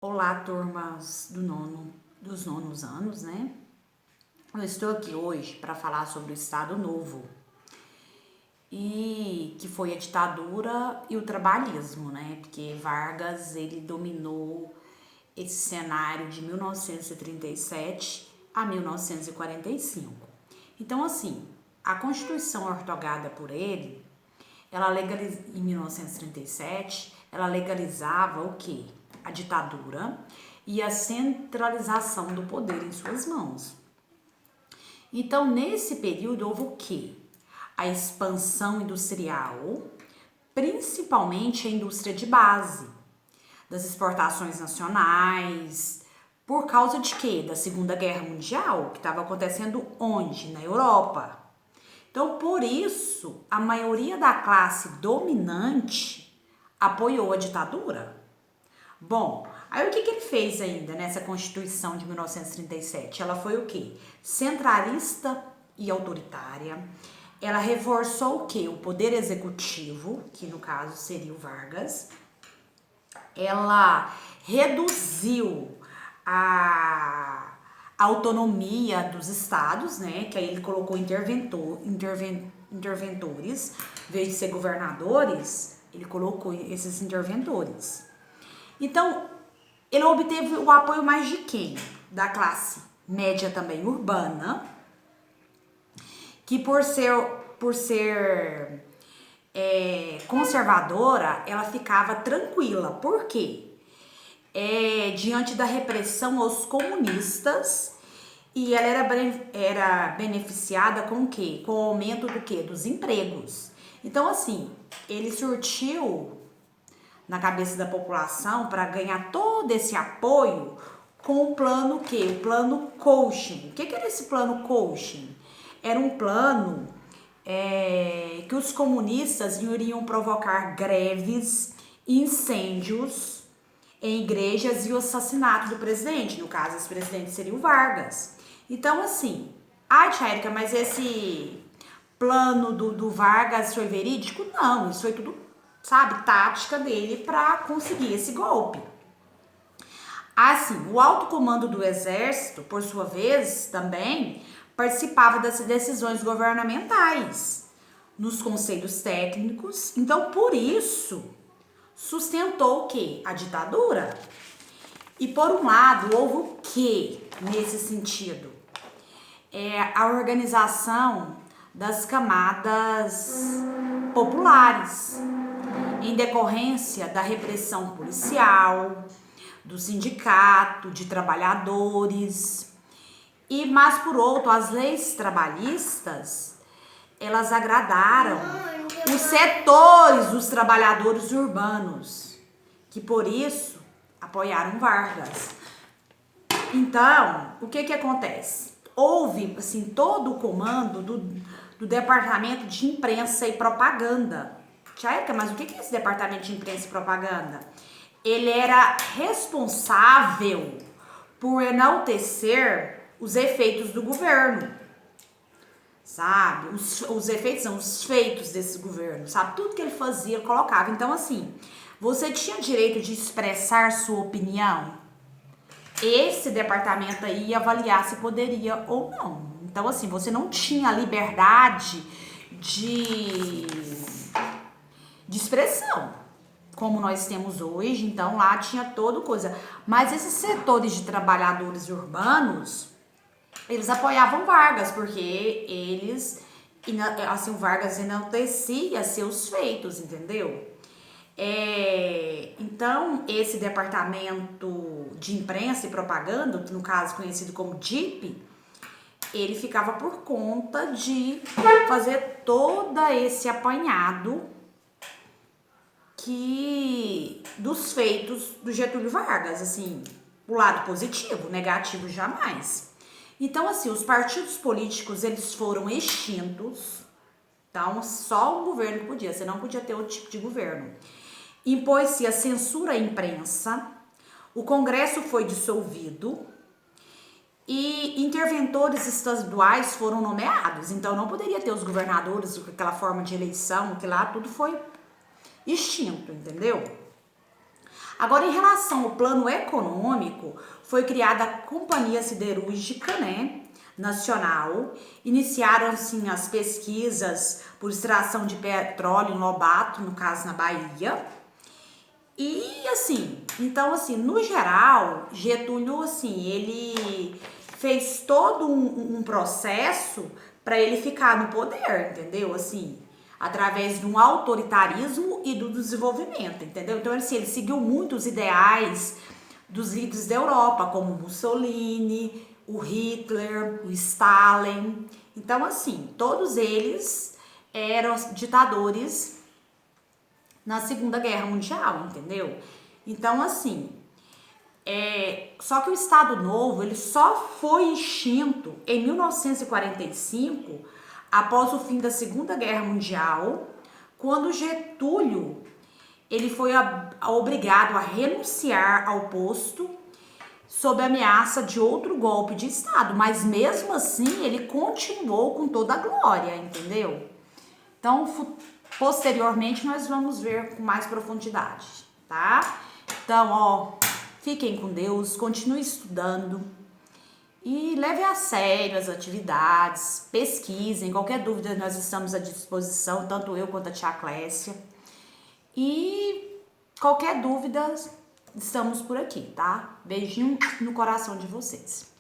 Olá, turmas dos nonos anos, né? Eu estou aqui hoje para falar sobre o Estado Novo, e que foi a ditadura e o trabalhismo, né? Porque Vargas, ele dominou esse cenário de 1937 a 1945. Então, assim, a Constituição ortogada por ele, em 1937, ela legalizava o quê? A ditadura e a centralização do poder em suas mãos. Então, nesse período, houve o quê? A expansão industrial, principalmente a indústria de base, das exportações nacionais, por causa de quê? Da Segunda Guerra Mundial, que estava acontecendo onde? Na Europa. Então, por isso, a maioria da classe dominante apoiou a ditadura. Bom, aí o que ele fez ainda nessa Constituição de 1937? Ela foi o quê? Centralista e autoritária. Ela reforçou o quê? O poder executivo, que no caso seria o Vargas. Ela reduziu a autonomia dos estados, né? Que aí ele colocou interventores, em vez de ser governadores, ele colocou esses interventores. Então, ele obteve o apoio mais de quem? Da classe média também urbana, que por ser conservadora, ela ficava tranquila. Por quê? Diante da repressão aos comunistas, e ela era beneficiada com o quê? Com o aumento do quê? Dos empregos. Então, assim, ele surtiu na cabeça da população para ganhar todo esse apoio com o plano o quê? O plano Cochin. O que era esse plano Cochin? Era um plano que os comunistas iriam provocar greves, incêndios em igrejas e o assassinato do presidente. No caso, esse presidente seria o Vargas. Então, assim, tia Érica, mas esse plano do Vargas foi verídico? Não, isso foi tudo, sabe, tática dele para conseguir esse golpe. Assim, o alto comando do exército, por sua vez, também participava das decisões governamentais nos conselhos técnicos. Então, por isso, sustentou o quê? A ditadura. E por um lado, houve o quê nesse sentido? A organização das camadas populares, em decorrência da repressão policial, do sindicato, de trabalhadores. Mas por outro, as leis trabalhistas, elas agradaram os setores dos trabalhadores urbanos, que por isso apoiaram Vargas. Então, o que acontece? Houve, assim, todo o comando do Departamento de Imprensa e Propaganda. Tia Érica, mas o que é esse Departamento de Imprensa e Propaganda? Ele era responsável por enaltecer os efeitos do governo, sabe? Os efeitos são os feitos desse governo, sabe? Tudo que ele fazia, ele colocava. Então, assim, você tinha direito de expressar sua opinião. Esse departamento aí ia avaliar se poderia ou não. Então, assim, você não tinha liberdade de expressão, como nós temos hoje. Então, lá tinha toda coisa. Mas esses setores de trabalhadores urbanos, eles apoiavam Vargas, porque eles, assim, o Vargas enaltecia seus feitos, entendeu? Então, esse departamento de imprensa e propaganda, que no caso conhecido como DIP, ele ficava por conta de fazer todo esse apanhado dos feitos do Getúlio Vargas, assim, o lado positivo, negativo jamais. Então, assim, os partidos políticos, eles foram extintos. Então, só o governo podia, você não podia ter outro tipo de governo. Impôs-se a censura à imprensa, o Congresso foi dissolvido e interventores estaduais foram nomeados. Então, não poderia ter os governadores com aquela forma de eleição, que lá tudo foi extinto, entendeu? Agora, em relação ao plano econômico, foi criada a Companhia Siderúrgica, né, Nacional. Iniciaram, assim, as pesquisas por extração de petróleo em Lobato, no caso, na Bahia. E, assim, então, assim, no geral, Getúlio, assim, ele fez todo um processo para ele ficar no poder, entendeu? Assim, através de um autoritarismo e do desenvolvimento, entendeu? Então, assim, ele seguiu muito os ideais dos líderes da Europa, como Mussolini, o Hitler, o Stalin. Então, assim, todos eles eram ditadores na Segunda Guerra Mundial, entendeu? Então, assim, só que o Estado Novo, ele só foi extinto em 1945, após o fim da Segunda Guerra Mundial, quando Getúlio, ele foi obrigado a renunciar ao posto sob ameaça de outro golpe de Estado, mas mesmo assim ele continuou com toda a glória, entendeu? Então, posteriormente nós vamos ver com mais profundidade, tá? Então, ó, fiquem com Deus, continue estudando e leve a sério as atividades, pesquisem, qualquer dúvida nós estamos à disposição, tanto eu quanto a tia Clécia. E qualquer dúvida, estamos por aqui, tá? Beijinho no coração de vocês.